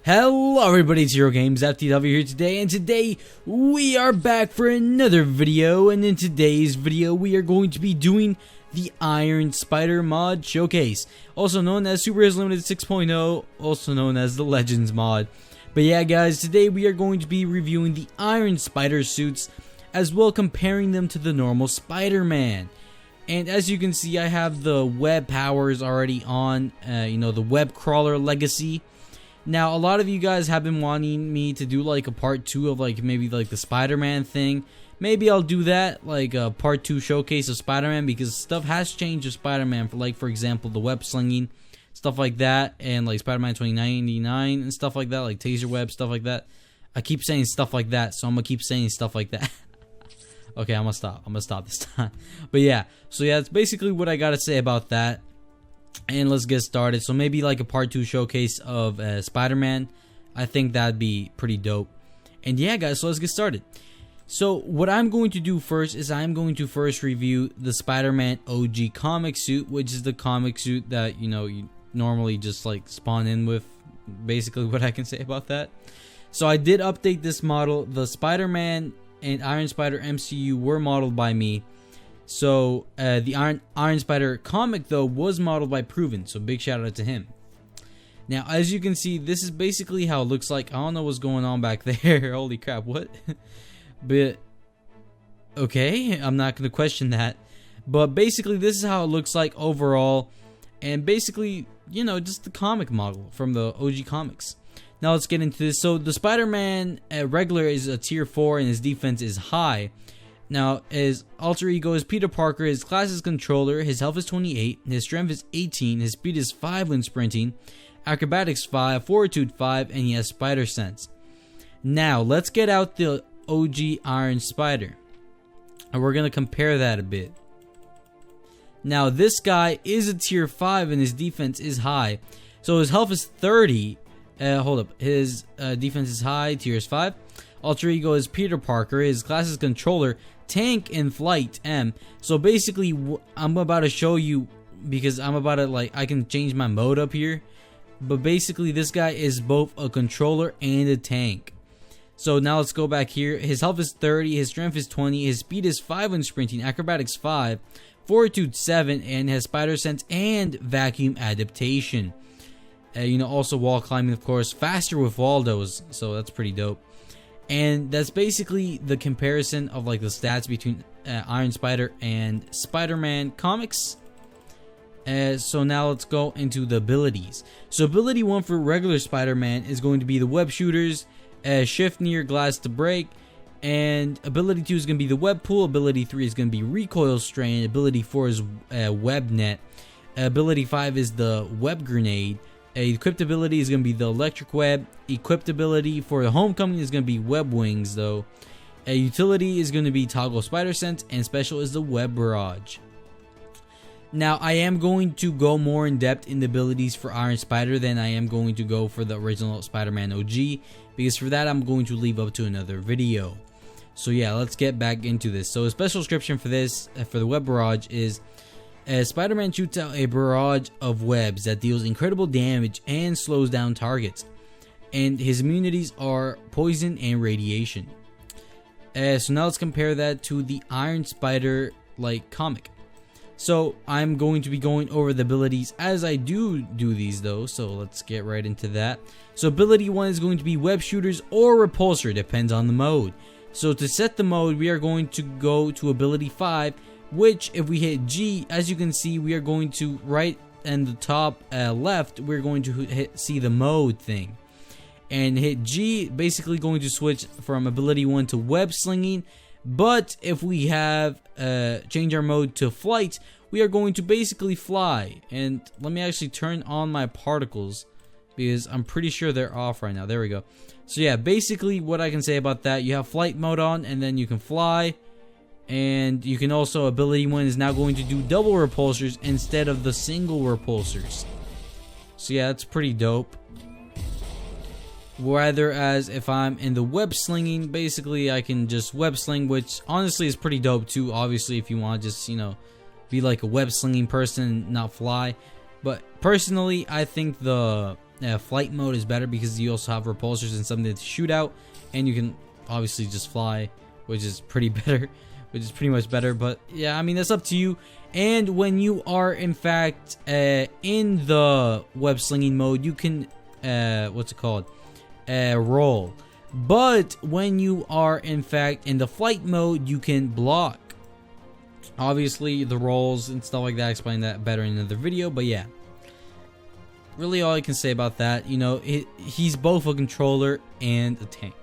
Hello everybody, it's Hero Games FTW here today, and today we are back for another video. And in today's video we are going to be doing the Iron Spider mod showcase, also known as Super Heroes Limited 6.0, also known as the Legends mod. But yeah guys, today we are going to be reviewing the Iron Spider suits, as well comparing them to the normal Spider-Man. And as you can see, I have the web powers already on, the web crawler legacy. Now, a lot of you guys have been wanting me to do like a part 2 of maybe the Spider-Man thing. Maybe I'll do that, like a part 2 showcase of Spider-Man, because stuff has changed with Spider-Man, for example, the web slinging, stuff like that, and like Spider-Man 2099 and stuff like that, like taser web, stuff like that. I keep saying stuff like that, so I'm gonna keep saying stuff like that. Okay, I'm gonna stop this time. But yeah, so yeah, that's basically what I gotta say about that. And let's get started. So maybe like a part 2 showcase of Spider-Man. I think that'd be pretty dope. And yeah guys, so let's get started. So what I'm going to do first is I'm going to first review the Spider-Man OG comic suit, which is the comic suit that you normally just like spawn in with. Basically what I can say about that. So I did update this model. The Spider-Man and Iron Spider MCU were modeled by me. So the Iron Spider comic though was modeled by Proven, so big shout out to him. Now as you can see, this is basically how it looks like. I don't know what's going on back there. Holy crap, what? But okay, I'm not gonna question that. But basically this is how it looks like overall, and basically just the comic model from the OG comics. Now let's get into this. So the Spider-Man regular is a tier 4 and his defense is high. Now, his alter ego is Peter Parker, his class is Controller, his health is 28, his strength is 18, his speed is 5 when sprinting, acrobatics 5, fortitude 5, and he has spider sense. Now, let's get out the OG Iron Spider, and we're going to compare that a bit. Now, this guy is a tier 5 and his defense is high. So his health is 30, his defense is high, tier is 5. Alter ego is Peter Parker, his class is Controller, tank and flight M. So basically I'm about to show you, because I'm about to I can change my mode up here, but basically this guy is both a controller and a tank. So now let's go back here. His health is 30, his strength is 20, his speed is 5 when sprinting, acrobatics 5, fortitude 7, and has spider sense and vacuum adaptation. Also wall climbing, of course, faster with Waldo's, so that's pretty dope. And that's basically the comparison of the stats between Iron Spider and Spider-Man comics. So now let's go into the abilities. So ability 1 for regular Spider-Man is going to be the web shooters, shift near glass to break, and ability 2 is going to be the web pool. Ability 3 is going to be recoil strain. Ability 4 is web net. Ability 5 is the web grenade. Equipped ability is going to be the electric web. Equipped ability for the homecoming is going to be web wings though. Utility is going to be toggle spider sense, and special is the web barrage. Now I am going to go more in depth in the abilities for Iron Spider than I am going to go for the original Spider-Man OG, because for that I'm going to leave up to another video. So yeah, let's get back into this. So a special description for this, for the web barrage, is Spider-Man shoots out a barrage of webs that deals incredible damage and slows down targets. And his immunities are poison and radiation. So now let's compare that to the Iron Spider comic. So I'm going to be going over the abilities as I do these though. So let's get right into that. So ability 1 is going to be web shooters or repulsor, depends on the mode. So to set the mode, we are going to go to ability 5. Which, if we hit G, as you can see, we are going to right in the top left, we're going to see the mode thing. And hit G, basically going to switch from ability 1 to web slinging. But if we have change our mode to flight, we are going to basically fly. And let me actually turn on my particles, because I'm pretty sure they're off right now. There we go. So yeah, basically what I can say about that, you have flight mode on and then you can fly. And you can also, ability 1 is now going to do double repulsors instead of the single repulsors. So yeah, that's pretty dope. Rather, as if I'm in the web slinging, basically I can just web sling, which honestly is pretty dope too. Obviously, if you want to just, be like a web slinging person and not fly. But personally, I think the flight mode is better because you also have repulsors and something to shoot out, and you can obviously just fly, which is pretty better, which is pretty much better. But yeah, I mean, that's up to you. And when you are in fact in the web slinging mode, you can what's it called, roll. But when you are in fact in the flight mode, you can block. Obviously the rolls and stuff like that, I explain that better in another video. But yeah, really all I can say about that, you know, he's both a controller and a tank,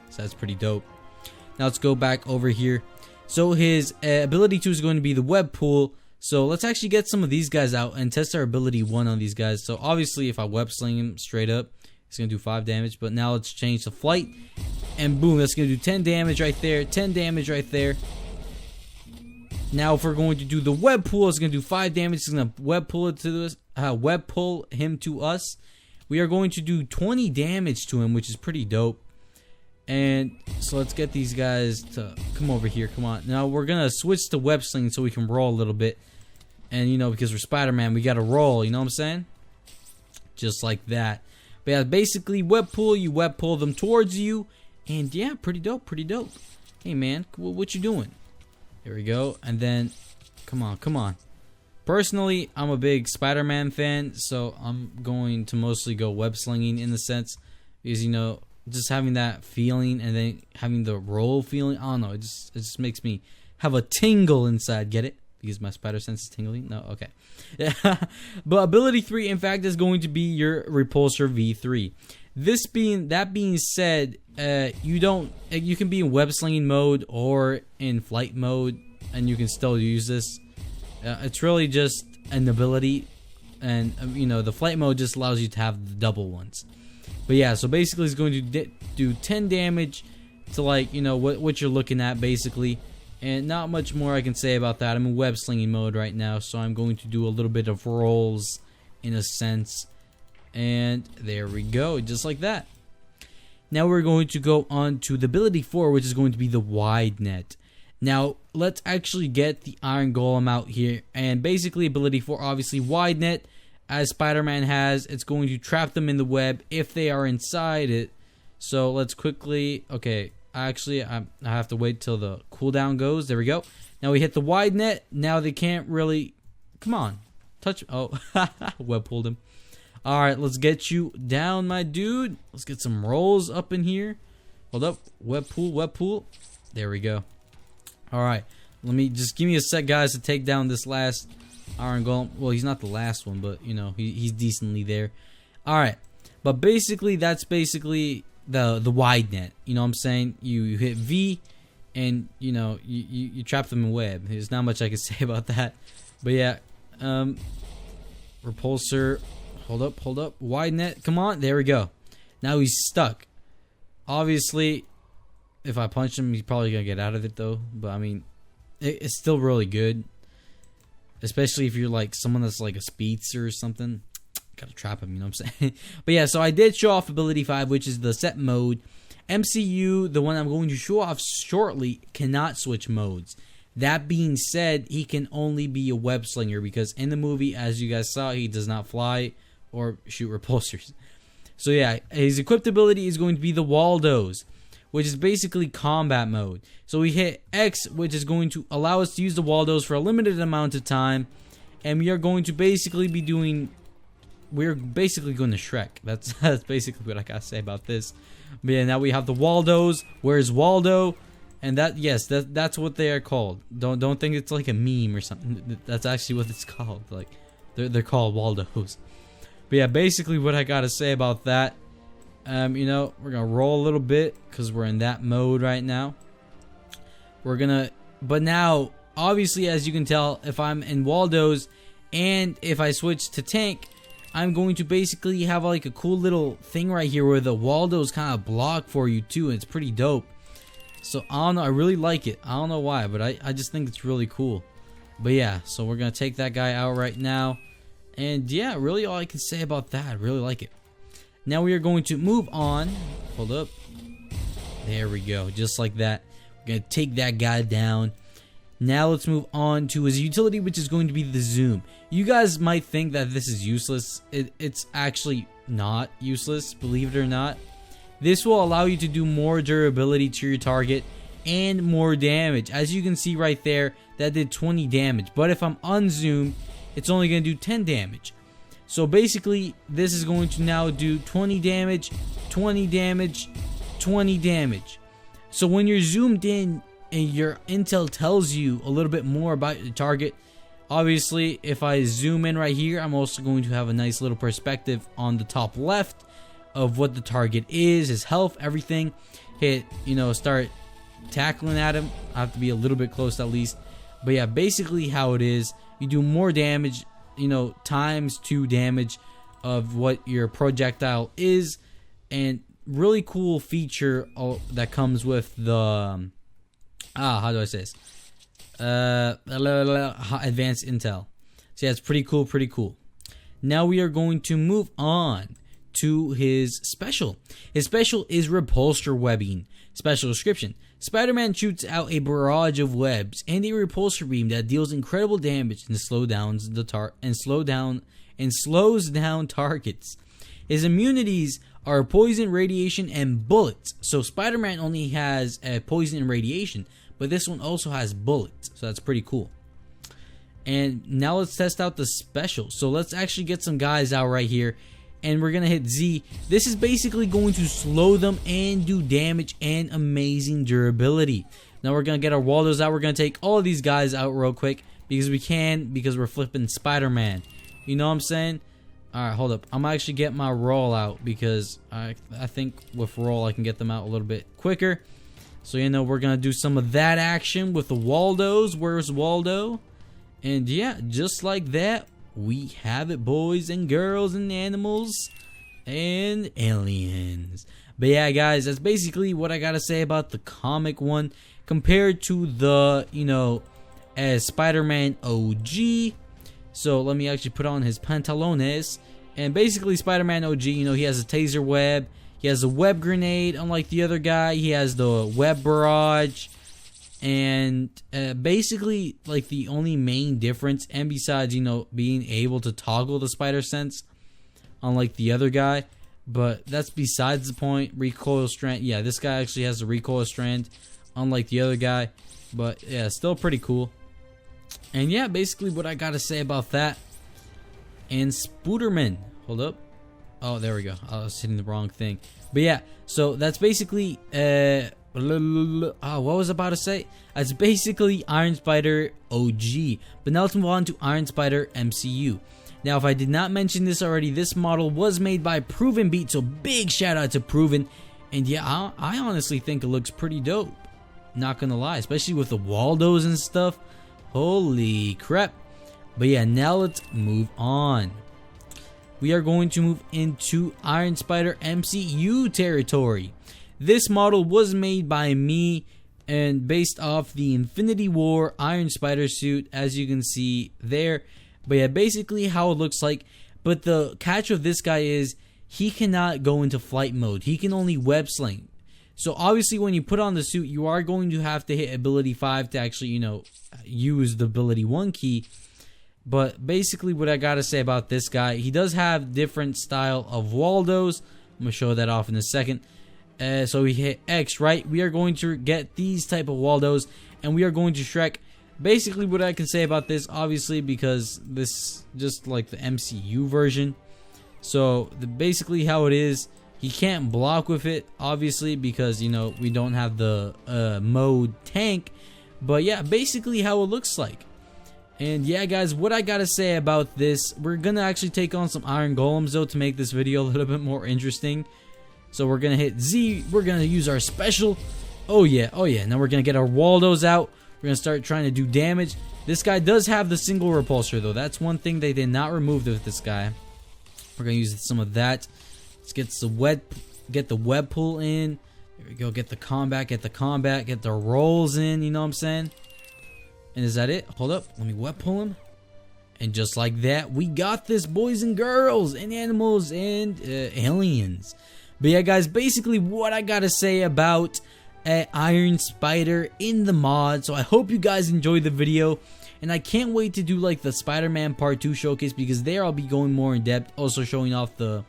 so that's pretty dope. Now let's go back over here. So his ability 2 is going to be the web pool. So let's actually get some of these guys out and test our ability 1 on these guys. So obviously if I web sling him straight up, it's going to do 5 damage. But now let's change the flight, and boom, that's going to do 10 damage right there, 10 damage right there. Now if we're going to do the web pool, it's going to do 5 damage. It's going to web pull it to us, web pull him to us. We are going to do 20 damage to him, which is pretty dope. And so let's get these guys to come over here. Come on. Now we're going to switch to web sling so we can roll a little bit. And you know, because we're Spider-Man, we got to roll, you know what I'm saying? Just like that. But yeah, basically web pull, you web pull them towards you. And yeah, pretty dope, pretty dope. Hey man, what you doing? There we go. And then, come on, come on. Personally, I'm a big Spider-Man fan, so I'm going to mostly go web slinging in the sense, because you know, just having that feeling and then having the roll feeling, I don't know, it just makes me have a tingle inside. Get it? Because my spider sense is tingling? No? Okay. But ability 3, in fact, is going to be your Repulsor V3. That being said, you can be in web slinging mode or in flight mode, and you can still use this. It's really just an ability, and you know, the flight mode just allows you to have the double ones. But yeah, so basically it's going to do 10 damage to, like, you know, what you're looking at basically. And not much more I can say about that. I'm in web slinging mode right now, so I'm going to do a little bit of rolls in a sense. And there we go, just like that. Now we're going to go on to the ability 4, which is going to be the wide net. Now let's actually get the Iron Golem out here. And basically ability 4, obviously wide net. As Spider-Man has, it's going to trap them in the web if they are inside it. So let's quickly, okay, actually I have to wait till the cooldown goes. There we go. Now we hit the wide net. Now they can't really, come on, touch, oh, web pulled him. Alright, let's get you down, my dude. Let's get some rolls up in here. Hold up, web pool, web pool. There we go. Alright, give me a sec, guys, to take down this last Iron Golem. Well, he's not the last one, but you know, he's decently there. Alright, but basically that's basically the wide net. You know what I'm saying? You hit V, and you know, you trap them in web. There's not much I can say about that. But yeah, Repulsor, hold up, wide net, come on, there we go. Now he's stuck. Obviously, if I punch him, he's probably gonna get out of it though. But I mean, it's still really good. Especially if you're like someone that's like a speedster or something. Gotta trap him, you know what I'm saying? But yeah, so I did show off ability 5, which is the set mode. MCU, the one I'm going to show off shortly, cannot switch modes. That being said, he can only be a web slinger because in the movie, as you guys saw, he does not fly or shoot repulsors. So yeah, his equipped ability is going to be the Waldos, which is basically combat mode. So we hit X, which is going to allow us to use the Waldos for a limited amount of time, and we are going to basically be doing, we're basically going to Shrek. That's basically what I gotta say about this. But yeah, now we have the Waldos. Where's Waldo? And that, yes, that's what they are called. Don't think it's like a meme or something. That's actually what it's called. Like they're called Waldos. But yeah, basically what I gotta say about that. You know, we're gonna roll a little bit because we're in that mode right now. But now, obviously, as you can tell, if I'm in Waldo's and if I switch to tank, I'm going to basically have like a cool little thing right here where the Waldo's kind of block for you too, and it's pretty dope. So I don't know, I really like it. I don't know why, but I just think it's really cool. But yeah, so we're gonna take that guy out right now, and yeah, really all I can say about that, I really like it. Now we are going to move on. Hold up. There we go, just like that. We're gonna take that guy down. Now let's move on to his utility, which is going to be the zoom. You guys might think that this is useless. It's actually not useless, believe it or not. This will allow you to do more durability to your target and more damage. As you can see right there, that did 20 damage. But if I'm unzoomed, it's only going to do 10 damage. So basically, this is going to now do 20 damage, 20 damage, 20 damage. So when you're zoomed in and your intel tells you a little bit more about your target, obviously if I zoom in right here, I'm also going to have a nice little perspective on the top left of what the target is, his health, everything. Hit, start tackling at him. I have to be a little bit close at least. But yeah, basically how it is, you do more damage, times 2 damage of what your projectile is. And really cool feature that comes with the how do I say this? Advanced intel. So yeah, it's pretty cool. Now we are going to move on to his special. His special is Repulsor webbing. Special description: Spider-Man shoots out a barrage of webs and a repulsor beam that deals incredible damage and slows down targets. His immunities are poison, radiation, and bullets. So Spider-Man only has poison and radiation, but this one also has bullets. So that's pretty cool. And now let's test out the special. So let's actually get some guys out right here. And we're going to hit Z. This is basically going to slow them and do damage and amazing durability. Now we're going to get our Waldos out. We're going to take all of these guys out real quick. Because we can. Because we're flipping Spider-Man. You know what I'm saying? Alright, hold up. I'm actually getting my roll out. Because I think with roll I can get them out a little bit quicker. So we're going to do some of that action with the Waldos. Where's Waldo? And yeah, just like that, we have it, boys and girls and animals and aliens. But yeah, guys, that's basically what I gotta say about the comic one compared to the, as Spider-Man OG. So let me actually put on his pantalones. And basically, Spider-Man OG, he has a taser web. He has a web grenade, unlike the other guy. He has the web barrage. And basically, like, the only main difference, and besides, being able to toggle the spider sense, unlike the other guy, but that's besides the point. Recoil strand, yeah, this guy actually has a recoil strand, unlike the other guy, but yeah, still pretty cool. And yeah, basically what I gotta say about that. And Spooderman, hold up. Oh, there we go. I was hitting the wrong thing. But yeah, so that's basically what was I about to say? It's basically Iron Spider OG. But now let's move on to Iron Spider MCU. Now, if I did not mention this already, this model was made by Proven Beat, so big shout out to Proven. And yeah, I honestly think it looks pretty dope. Not gonna lie, especially with the Waldos and stuff. Holy crap. But yeah, now let's move on. We are going to move into Iron Spider MCU territory. This model was made by me and based off the Infinity War Iron Spider suit, as you can see there. But yeah, basically how it looks like. But the catch of this guy is he cannot go into flight mode. He can only web sling. So obviously when you put on the suit, you are going to have to hit ability 5 to actually, use the ability 1 key. But basically what I gotta say about this guy, he does have different style of Waldos. I'm gonna show that off in a second. So we hit X, right? We are going to get these type of Waldos, and we are going to Shrek. Basically what I can say about this, obviously, because this just like the MCU version. So basically how it is, he can't block with it, obviously, because we don't have the mode tank. But yeah, basically how it looks like. And yeah, guys, what I gotta say about this, we're gonna actually take on some Iron Golems though to make this video a little bit more interesting. So we're gonna hit Z, we're gonna use our special. Oh yeah, now we're gonna get our Waldos out. We're gonna start trying to do damage. This guy does have the single repulsor though. That's one thing they did not remove with this guy. We're gonna use some of that. Let's get the web pull in. There we go, get the combat, get the rolls in, you know what I'm saying? And is that it? Hold up, let me web pull him. And just like that, we got this, boys and girls, and animals, and aliens. But yeah, guys, basically what I gotta say about Iron Spider in the mod. So I hope you guys enjoyed the video, and I can't wait to do like the Spider-Man Part 2 showcase, because there I'll be going more in depth, also showing off the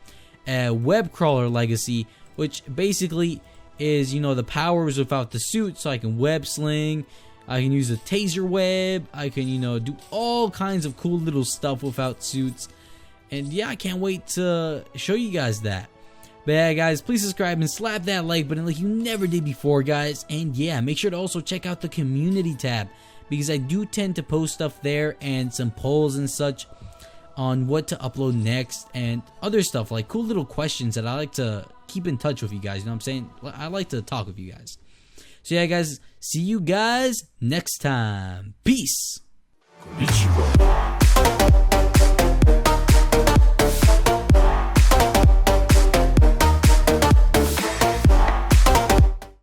web crawler legacy, which basically is, you know, the powers without the suit. So I can web sling, I can use a taser web, I can, you know, do all kinds of cool little stuff without suits. And yeah, I can't wait to show you guys that. But yeah, guys, please subscribe and slap that like button like you never did before, guys. And yeah, make sure to also check out the community tab, because I do tend to post stuff there and some polls and such on what to upload next and other stuff, like cool little questions that I like to keep in touch with you guys. You know what I'm saying? I like to talk with you guys. So yeah, guys, see you guys next time. Peace. Konnichiwa.